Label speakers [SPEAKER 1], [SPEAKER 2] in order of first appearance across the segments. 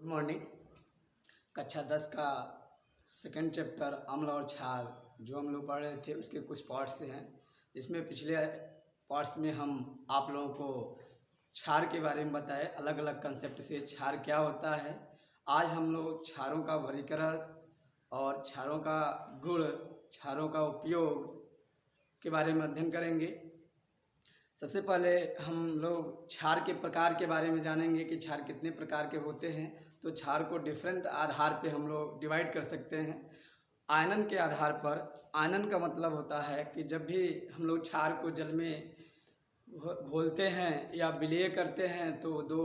[SPEAKER 1] Good morning. कक्षा 10 का second chapter अम्ल और क्षार जो हम लोग पढ़ रहे थे उसके कुछ पार्ट्स से हैं। इसमें पिछले पार्ट्स में हम आप लोगों को क्षार के बारे में बताए, अलग अलग कंसेप्ट से क्षार क्या होता है। आज हम लोग क्षारों का वर्गीकरण और क्षारों का गुण, क्षारों का उपयोग के बारे में अध्ययन करेंगे। सबसे पहले हम लोग क्षार के प्रकार के बारे में जानेंगे कि क्षार कितने प्रकार के होते हैं। तो क्षार को डिफरेंट आधार पे हम लोग डिवाइड कर सकते हैं। आयनन के आधार पर, आयनन का मतलब होता है कि जब भी हम लोग क्षार को जल में घोलते हैं या विलय करते हैं तो दो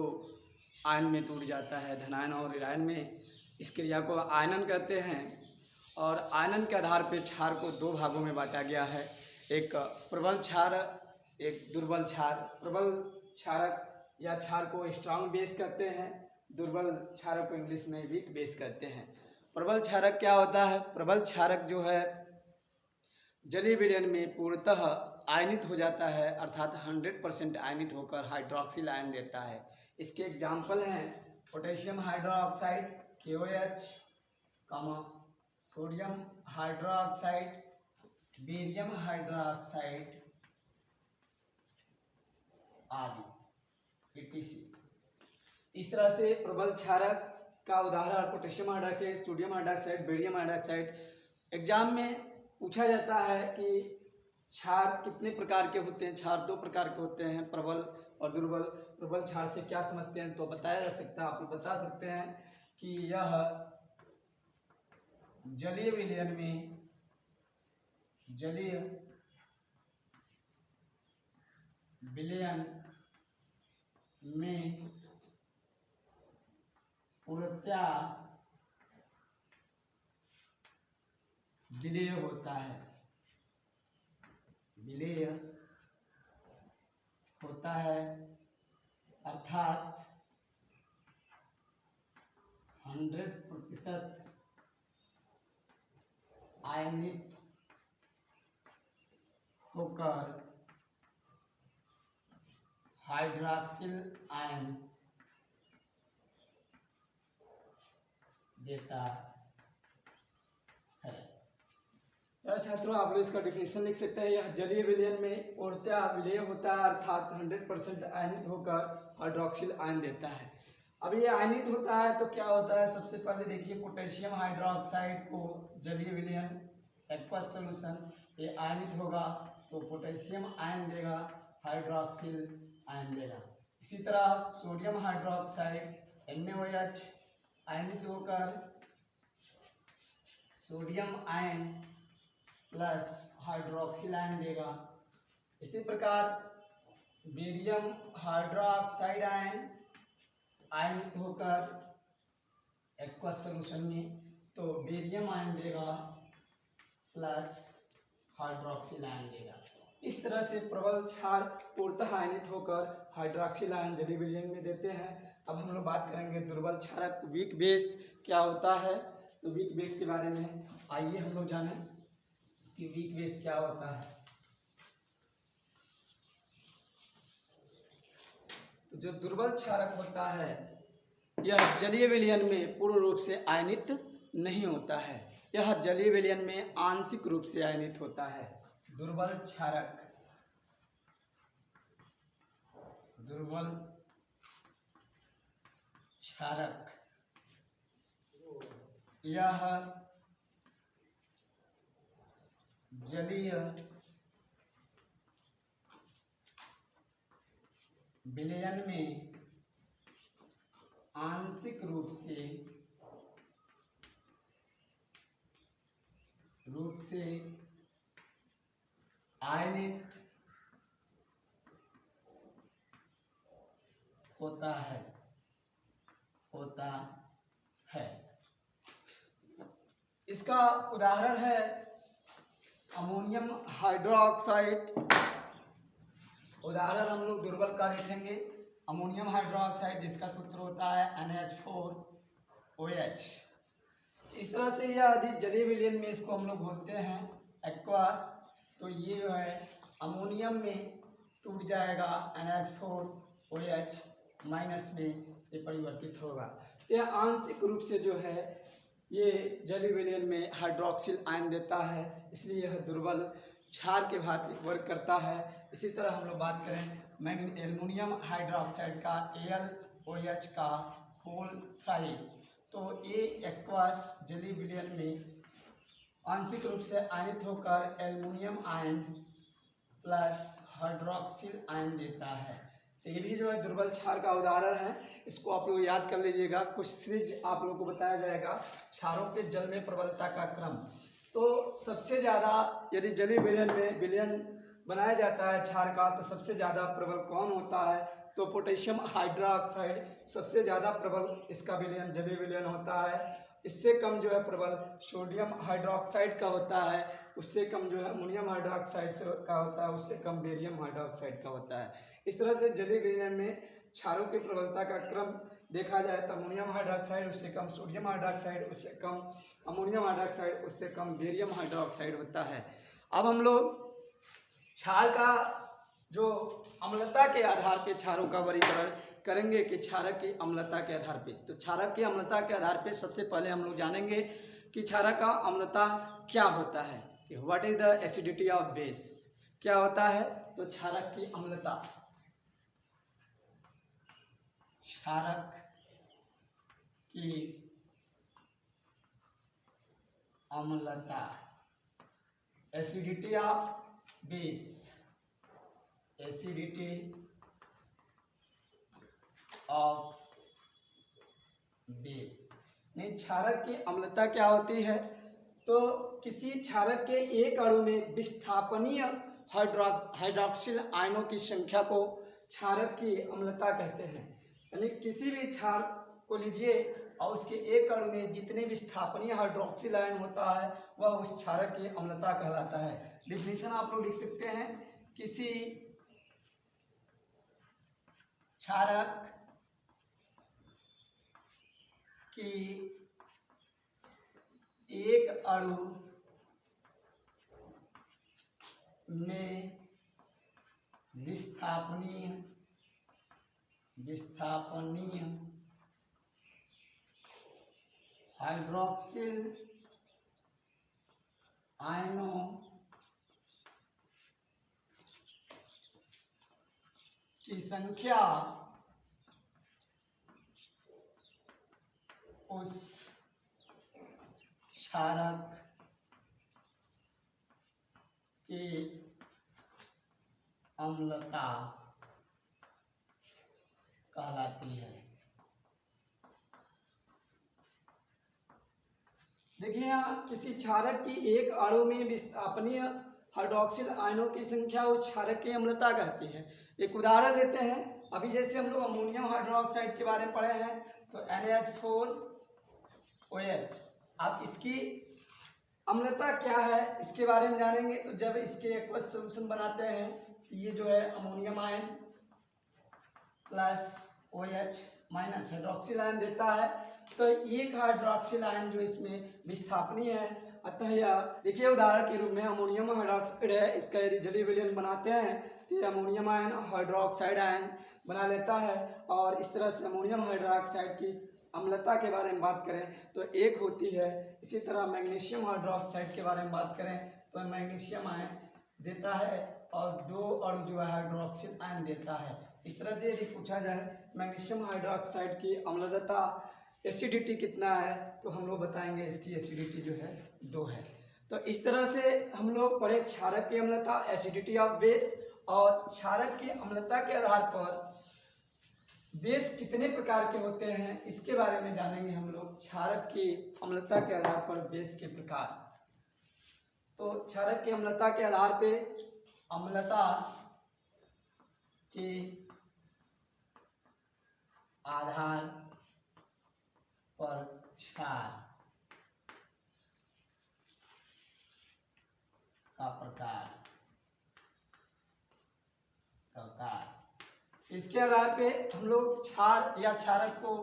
[SPEAKER 1] आयन में टूट जाता है, धनायन और ऋणायन में। इस क्रिया को आयनन कहते हैं। और आयनन के आधार पर क्षार को दो भागों में बांटा गया है, एक प्रबल क्षार, एक दुर्बल क्षार। प्रबल क्षारक या क्षार को स्ट्रांग बेस कहते हैं, दुर्बल क्षारक को इंग्लिश में वीक बेस कहते हैं। प्रबल क्षारक क्या होता है? प्रबल क्षारक जो है जलीय विलयन में पूर्णतः आयनित हो जाता है, अर्थात 100% आयनित होकर हाइड्रोक्सिल आयन देता है। इसके एग्जाम्पल हैं potassium hydroxide KOH, sodium hydroxide, barium hydroxide आदि etc। इस तरह से प्रबल क्षारक का उदाहरण potassium hydroxide, sodium hydroxide, barium hydroxide. Exam में पूछा जाता है कि क्षार कितने प्रकार के होते हैं। क्षार दो प्रकार के होते हैं, प्रबल और दुर्बल। प्रबल क्षार से क्या समझते हैं तो बताया जा सकता है, आप लोग बता सकते हैं कि यह जलीय विलयन में पूर्णतया विलय होता है, अर्थात 100% आयनित होकर हाइड्रोक्सिल आयन देता है। छात्रों, आप लोग इसका डिफिनेशन लिख सकते हैं। यह जलीय विलयन में पूर्णतः विलय होता है, अर्थात 100% आयनित होकर हाइड्रोक्सिल आयन देता है। अब ये आयनित होता है तो क्या होता है? सबसे पहले देखिए, पोटेशियम हाइड्रोक्साइड को जलीय विलयन एक्वस सॉल्यूशन, ये आयनित होगा तो पोटेशियम आयन देगा, हाइड्रोक्सिल आयन देगा। इसी तरह सोडियम हाइड्रोक्साइड NaOH आयनित होकर sodium ion plus hydroxyl ion देगा। इसी प्रकार बेरियम हाइड्रोक्साइड आयन आयनित होकर एक्वस सॉल्यूशन में तो बेरियम आयन देगा प्लस हाइड्रोक्सिल आयन देगा। इस तरह से प्रबल क्षार पूर्णतः आयनित होकर हाइड्रोक्सिल आयन जलीय विलयन में देते हैं। अब हम लोग बात करेंगे दुर्बल क्षारक वीक बेस क्या होता है। तो वीक बेस के बारे में आइए हम लोग जानें कि वीक बेस क्या होता है। तो जो दुर्बल क्षारक होता है यह जलीय विलयन में पूर्ण रूप से आयनित नहीं होता है, यह जलीय विलयन में आंशिक रूप से आयनित होता है। दुर्बल क्षारक यह जलीय विलयन में आंशिक रूप से आयनित होता है। इसका उदाहरण है अमोनियम हाइड्रोक्साइड। उदाहरण हम लोग दुर्बल का देखेंगे, अमोनियम हाइड्रोक्साइड जिसका सूत्र होता है NH4OH। इस तरह से यह अधिक जलीय विलयन में इसको हम लोग बोलते हैं एक्वास, तो ये जो है अमोनियम में टूट जाएगा NH4OH माइनस में ये परिवर्तित होगा। यह आंशिक रूप से जो है ये जली विलयन में हाइड्रोक्सिल आयन देता है, इसलिए यह दुर्बल क्षार के भांति वर्क करता है। इसी तरह हम लोग बात करें एल्युमिनियम हाइड्रोक्साइड का AlOH का होल थ्राइस, तो ये एक्वस जली विलयन में आंशिक रूप से आयनित होकर aluminium ion plus hydroxyl ion देता है। तो ये भी जो है दुर्बल क्षार का उदाहरण है, इसको आप लोग याद कर लीजिएगा। कुछ सीरीज आप लोगों को बताया जाएगा क्षारों के जल में प्रबलता का क्रम। तो सबसे ज़्यादा यदि जलीय विलयन में विलयन बनाया जाता है क्षार का, तो सबसे ज़्यादा प्रबल कौन होता है? तो पोटेशियम हाइड्रोक्साइड सबसे ज़्यादा प्रबल इसका विलयन जलीय विलयन होता है। इससे कम जो है प्रबल सोडियम हाइड्रोक्साइड का होता है, उससे कम जो है अमोनियम हाइड्रोक्साइड का होता है, उससे कम बेरियम हाइड्रोक्साइड का होता है। इस तरह से जलीय विलयन में क्षारों की प्रबलता का क्रम देखा जाए तो अमोनियम हाइड्रोक्साइड, उससे कम सोडियम हाइड्रोक्साइड, उससे कम अमोनियम हाइड्रोक्साइड, उससे कम बेरियम हाइड्रोक्साइड होता है। अब हम लोग क्षार का जो अम्लता के आधार पे क्षारों का वर्गीकरण करेंगे कि क्षारक की अम्लता के आधार पे। तो क्षारक की अम्लता के आधार पे सबसे पहले हम लोग जानेंगे कि क्षारक का अम्लता क्या होता है, कि what is the acidity of base, क्या होता है? तो क्षारक की अम्लता, क्षारक की अम्लता, acidity of base, acidity of base. नहीं, क्षारक की अम्लता क्या होती है? तो किसी क्षारक के एक अणु में विस्थापनीय हाइड्रोक्सिल आयनों की संख्या को क्षारक की अम्लता कहते हैं। यानी किसी भी क्षार को लीजिए और उसके एक अणु में जितने विस्थापनीय हाइड्रोक्सिल आयन होता है वह उस क्षारक की अम्लता कहलाता है। डिफिनेशन आप लोग लिख सकते हैं, किसी क्षारक की एक अणु में विस्थापनीय हाइड्रोक्सिल आयनों की संख्या उस क्षारक की अम्लता कहलाती है। देखिए यहाँ किसी क्षारक की एक अणु में विस्थापनीय हाइड्रोक्सिल आयनों की संख्या उस क्षारक की अम्लता कहती है। एक उदाहरण लेते हैं, अभी जैसे हम लोग अमोनियम हाइड्रोक्साइड के बारे में पढ़े हैं, तो NH4OH, आप इसकी अम्लता क्या है इसके बारे में जानेंगे। तो जब इसके एक्वस सॉल्यूशन बनाते हैं, ये जो है ammonium ion plus OH minus hydroxyl ion देता है। तो एक हाइड्रोक्सिल आयन जो इसमें विस्थापनीय है, अतः यह देखिए उदाहरण के रूप में अमोनियम हाइड्रोक्साइड है, इसका यदि जलीय विलयन बनाते हैं तो ये अमोनियम आयन हाइड्रोक्साइड आयन बना लेता है। और इस तरह से अमोनियम हाइड्रोक्साइड की अम्लता के बारे में बात करें तो एक होती है। इसी तरह मैग्नीशियम हाइड्रोक्साइड के बारे में बात करें तो मैग्नीशियम आयन देता है और दो अणु जो है हाइड्रोक्सिल आयन देता है। इस तरह से यदि पूछा जाए मैग्नीशियम हाइड्रोक्साइड की अम्लता एसिडिटी कितना है, तो हम लोग बताएंगे इसकी एसिडिटी जो है 2 है। तो इस तरह से हम लोग पढ़े क्षारक की अम्लता, एसिडिटी ऑफ बेस, और क्षारक की अम्लता के आधार पर बेस कितने प्रकार के होते हैं इसके बारे में जानेंगे हम लोग। क्षारक की अम्लता के आधार पर बेस के प्रकार। तो क्षारक की अम्लता के आधार पे अम्लता के आधार पर क्षार का प्रकार, इसके आधार पे हम लोग क्षार या क्षारक को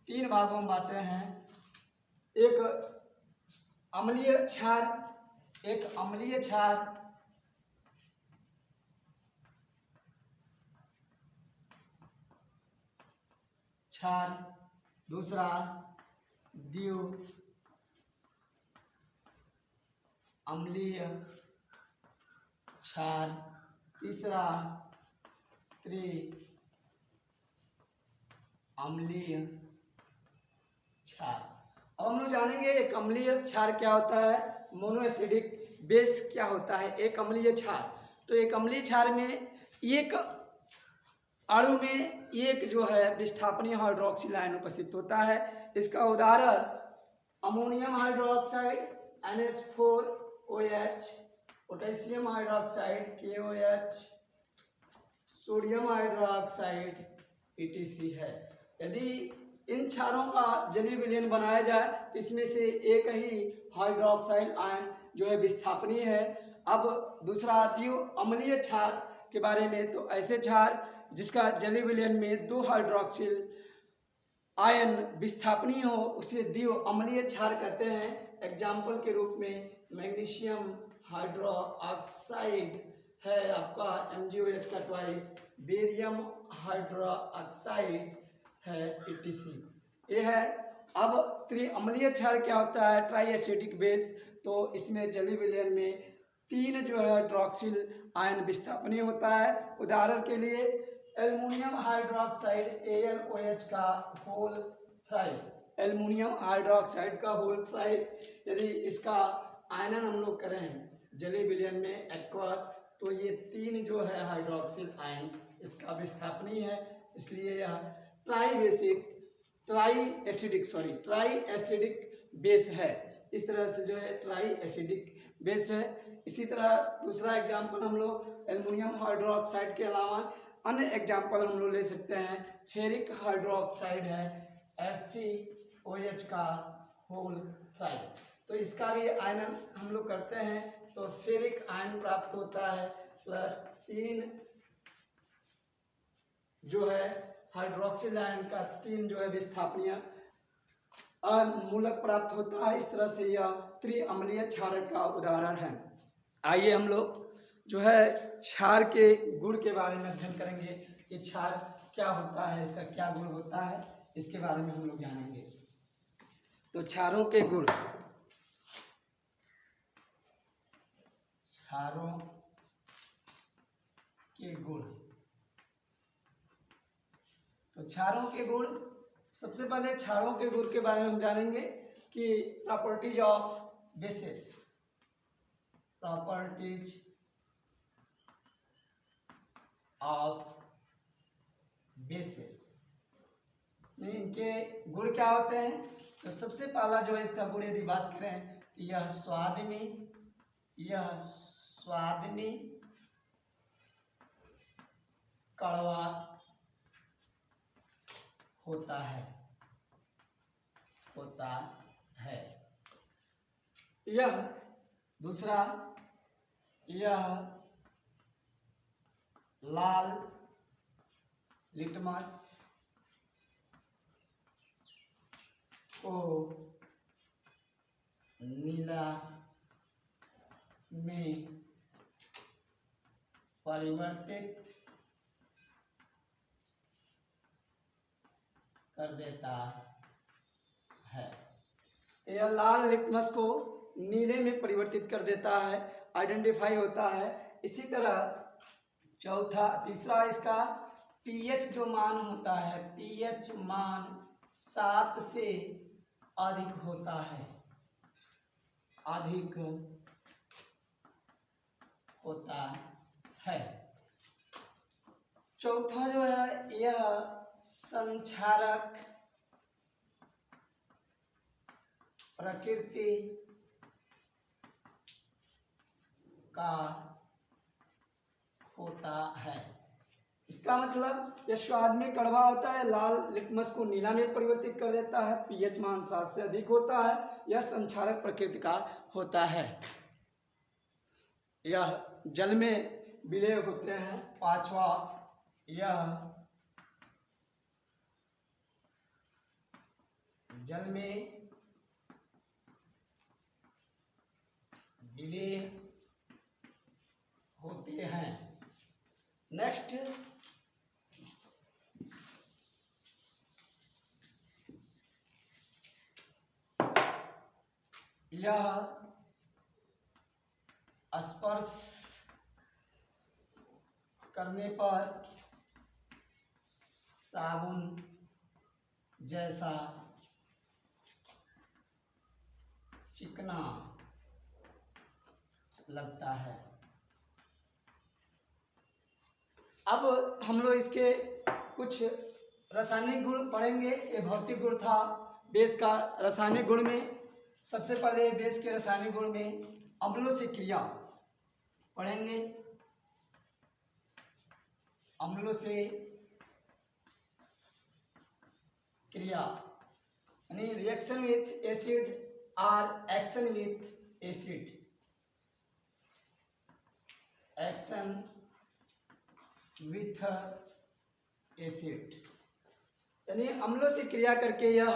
[SPEAKER 1] 3 भागों में बांटते हैं। एक अम्लीय क्षार, एक अम्लीय क्षार, दूसरा द्विअम्लीय क्षार, तीसरा त्रिअम्लीय क्षार। अब हम लोग जानेंगे एक अम्लीय क्षार क्या होता है, मोनोएसिडिक बेस क्या होता है, एक अम्लीय क्षार। तो एक अम्लीय क्षार में एक अणु में एक जो है विस्थापनीय हाइड्रोक्सिल आयन उपस्थित होता है। इसका उदाहरण ammonium hydroxide NH4OH, potassium hydroxide KOH, sodium hydroxide ETC है। यदि इन क्षारों का जलीय विलयन बनाया जाए तो इसमें से एक ही हाइड्रोक्साइड आयन जो है विस्थापनीय है। अब दूसरा द्विअम्लीय क्षार के बारे में, तो ऐसे क्षार जिसका जलीय विलयन में 2 हाइड्रोक्सिल आयन विस्थापनीय हो उसे द्विअम्लीय क्षार कहते हैं। एग्जाम्पल के रूप में मैग्नीशियम हाइड्रोक्साइड है आपका MgOH का ट्वाइस, बेरियम हाइड्रोक्साइड है ETC, ये है। अब त्रिअम्लीय क्षार क्या होता है, ट्राई एसिडिक बेस। तो इसमें जलीय विलयन में 3 जो है हाइड्रोक्सिल आयन विस्थापनीय होता है। उदाहरण के लिए एल्युमिनियम हाइड्रोक्साइड AlOH का होल थ्राइस, एल्युमिनियम हाइड्रोक्साइड का होल थ्राइस, यदि इसका आयनन हम लोग करें जलीय विलयन में एक्वस, तो ये 3 जो है हाइड्रोक्सिल आयन इसका विस्थापनीय है, इसलिए यह ट्राई एसिडिक बेस है। इस तरह से जो है ट्राई एसिडिक बेस है। इसी तरह दूसरा एग्जाम्पल हम लोग एल्युमिनियम हाइड्रोक्साइड के अलावा अन्य एग्जाम्पल हम लोग ले सकते हैं। फेरिक हाइड्रोक्साइड है FeOH का होल थ्राइस, तो इसका भी आयनन हम लोग करते हैं तो फेरिक आयन प्राप्त होता है प्लस 3 जो है हाइड्रोक्सिल आयन का 3 जो है विस्थापनीय मूलक प्राप्त होता है। इस तरह से यह त्रिअम्लीय क्षार का उदाहरण है। आइए हम लोग जो है क्षार के गुण के बारे में अध्ययन करेंगे कि क्षार क्या होता है, इसका क्या गुण होता है, इसके बारे में हम लोग जानेंगे। तो क्षारों के गुण, क्षारों के गुण, तो क्षारों के गुण, सबसे पहले क्षारों के गुण के बारे में हम जानेंगे कि properties of basis, properties of basis, इनके गुण क्या होते हैं। तो सबसे पहला जो है इसका गुण यदि बात करें तो यह स्वाद में कड़वा होता है। यह दूसरा, यह लाल लिटमस को नीला में परिवर्तित कर देता है। यह लाल लिटमस को नीले में परिवर्तित कर देता है, आइडेंटिफाई होता है। इसी तरह तीसरा इसका pH जो मान होता है, pH मान 7 से अधिक होता है, चौथा जो है यह संक्षारक प्रकृति का होता है। इसका मतलब यह स्वाद में कड़वा होता है, लाल लिटमस को नीला में परिवर्तित कर देता है, pH मान 7 से अधिक होता है, यह संक्षारक प्रकृति का होता है, यह जल में विलय होते हैं। पांचवा, यह जल में विलय होते हैं। नेक्स्ट, यह स्पर्श करने पर साबुन जैसा चिकना लगता है। अब हम लोग इसके कुछ रासायनिक गुण पढ़ेंगे। ये भौतिक गुण था बेस का। रासायनिक गुण में सबसे पहले बेस के रासायनिक गुण में अम्लों से क्रिया पढ़ेंगे। अम्लों से क्रिया यानी रिएक्शन विथ एसिड और action with acid. Action with acid यानी अम्लों से क्रिया करके यह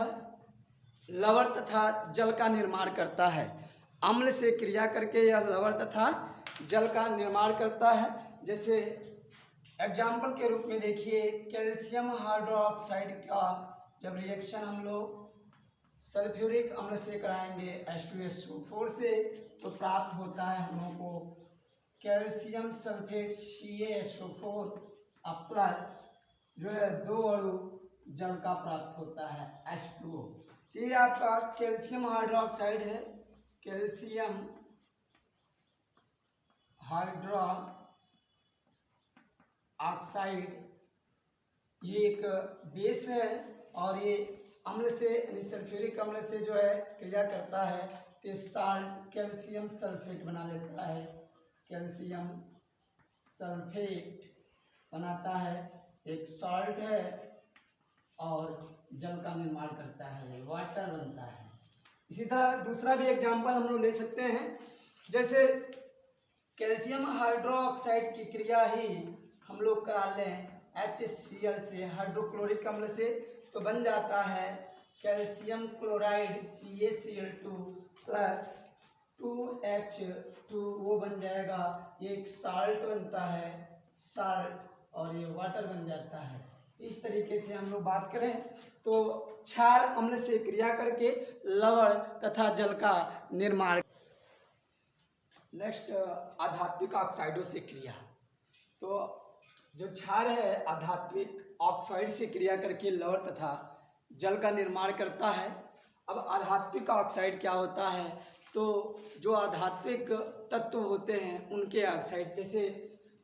[SPEAKER 1] लवण तथा जल का निर्माण करता है। अम्ल से क्रिया करके यह लवण तथा जल का निर्माण करता है। जैसे एग्जाम्पल के रूप में देखिए, कैल्शियम हाइड्रोक्साइड का जब रिएक्शन हम लोग सल्फ्यूरिक अम्ल से कराएंगे H2SO4 से, तो प्राप्त होता है हम लोगों को कैल्शियम सल्फेट CaSO4 प्लस जो है 2 अणु जल का प्राप्त होता है H2O। ये आपका कैल्शियम हाइड्रोक्साइड है। कैल्शियम हाइड्रोक्साइड ये एक बेस है और ये अम्ल से यानी सल्फ्यूरिक अम्ल से जो है क्रिया करता है तो साल्ट कैल्शियम सल्फेट बना लेता है। कैल्शियम सल्फेट बनाता है, एक सॉल्ट है और जल का निर्माण करता है, वाटर बनता है। इसी तरह दूसरा भी एग्जाम्पल हम लोग ले सकते हैं। जैसे कैल्शियम हाइड्रोक्साइड की क्रिया ही हम लोग करा लें HCl से, हाइड्रोक्लोरिक अम्ल से, तो बन जाता है calcium chloride CaCl2 plus 2H2, वो बन जाएगा, ये एक साल्ट बनता है, साल्ट, और ये वाटर बन जाता है। इस तरीके से हम लोग बात करें तो क्षार अम्ल से क्रिया करके लवण तथा जल का निर्माण। नेक्स्ट, आधात्विक ऑक्साइडों से क्रिया। तो जो क्षार है आधात्विक ऑक्साइड से क्रिया करके लवण तथा जल का निर्माण करता है। अब आधात्विक ऑक्साइड क्या होता है, तो जो आधात्विक तत्व होते हैं उनके ऑक्साइड, जैसे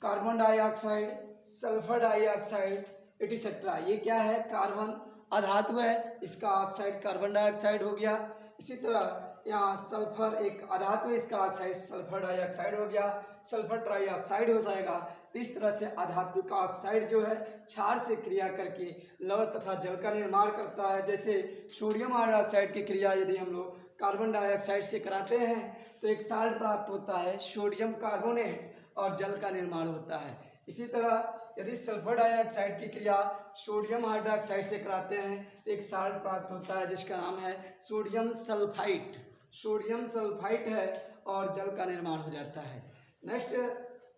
[SPEAKER 1] कार्बन डाइऑक्साइड, सल्फर डाइऑक्साइड एटिसेट्रा, ये क्या है, कार्बन अधातु है, इसका ऑक्साइड कार्बन डाइऑक्साइड हो गया। इसी तरह यहाँ सल्फर एक अधातु है, इसका ऑक्साइड सल्फर डाइऑक्साइड हो गया, सल्फर ट्राइऑक्साइड हो जाएगा। तो इस तरह से आधात्विक ऑक्साइड जो है क्षार से क्रिया करके लवण तथा जल का निर्माण करता है। जैसे सोडियम हाइड्रोक्साइड की क्रिया यदि हम लोग कार्बन डाइऑक्साइड से कराते हैं तो एक साल्ट प्राप्त होता है सोडियम कार्बोनेट और जल का निर्माण होता है। इसी तरह यदि सल्फर डाइऑक्साइड की क्रिया सोडियम हाइड्रोक्साइड से कराते हैं तो एक साल्ट प्राप्त होता है जिसका नाम है सोडियम सल्फाइट। सोडियम सल्फाइट है और जल का निर्माण हो जाता है। नेक्स्ट,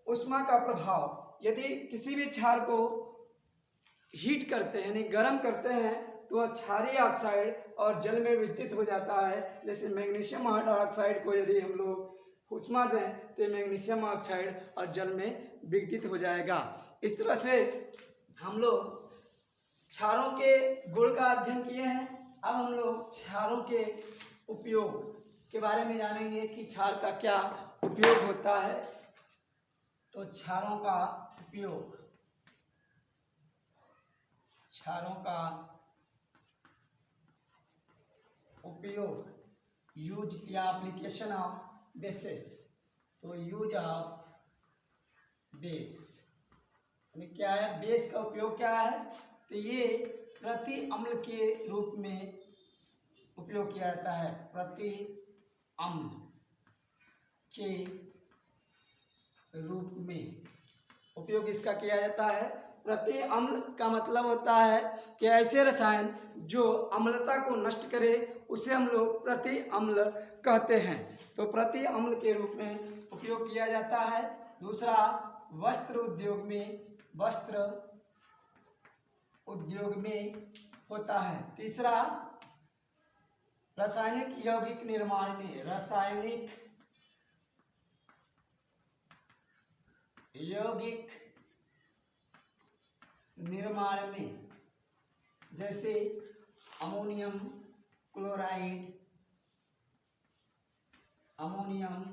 [SPEAKER 1] ऊष्मा का प्रभाव। यदि किसी भी क्षार को हीट करते हैं यानी गर्म करते हैं तो वह क्षारीय ऑक्साइड और जल में विघटित हो जाता है। जैसे मैग्नीशियम हाइड्रोक्साइड को यदि हम लोग ऊष्मा दें तो मैग्नीशियम ऑक्साइड और जल में विघटित हो जाएगा। इस तरह से हम लोग क्षारों के गुण का अध्ययन किए हैं। अब हम लोग क्षारों के उपयोग के बारे में जानेंगे कि क्षार का क्या उपयोग होता है। तो क्षारों का उपयोग, क्षारों का उपयोग, यूज या एप्लीकेशन ऑफ बेसिस। तो यूज ऑफ बेस क्या है, बेस का उपयोग क्या है, तो ये प्रति अम्ल के रूप में उपयोग किया जाता है। प्रति अम्ल के रूप में उपयोग इसका किया जाता है। प्रति अम्ल का मतलब होता है कि ऐसे रसायन जो अम्लता को नष्ट करे उसे हम लोग प्रति अम्ल कहते हैं। तो प्रति अम्ल के रूप में उपयोग किया जाता है। दूसरा, वस्त्र उद्योग में, वस्त्र उद्योग में होता है। तीसरा, रासायनिक यौगिक निर्माण में, रासायनिक यौगिक निर्माण में, जैसे ammonium chloride, ammonium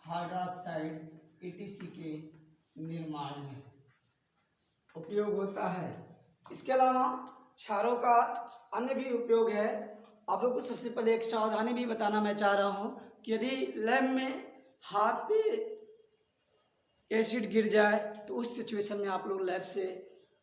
[SPEAKER 1] hydroxide etc के निर्माण में उपयोग होता है। इसके अलावा क्षारों का अन्य भी उपयोग है। आप लोग को सबसे पहले एक सावधानी भी बताना मैं चाह रहा हूँ कि यदि लैब में हाथ पे एसिड गिर जाए तो उस सिचुएशन में आप लोग लैब से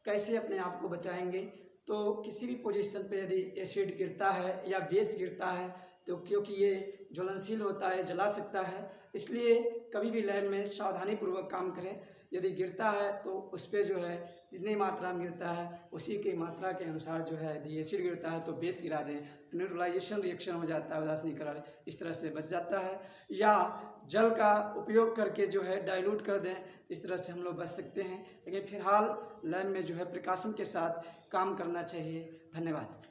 [SPEAKER 1] कैसे अपने आप को बचाएंगे। तो किसी भी पोजीशन पे यदि एसिड गिरता है या बेस गिरता है तो क्योंकि ये ज्वलनशील होता है, जला सकता है, इसलिए कभी भी लैब में सावधानी पूर्वक काम करें। यदि गिरता है तो उस पर जो है जितनी मात्रा में गिरता है उसी की मात्रा के अनुसार जो है यदि एसिड गिरता है तो बेस गिरा दें, न्यूट्रलाइजेशन रिएक्शन हो जाता है, उदासीनीकरण इस तरह से बच जाता है। या जल का उपयोग करके जो है डाइल्यूट कर दें, इस तरह से हम लोग बच सकते हैं। लेकिन फिलहाल लैब में जो है प्रिकॉशन के साथ काम करना चाहिए। धन्यवाद।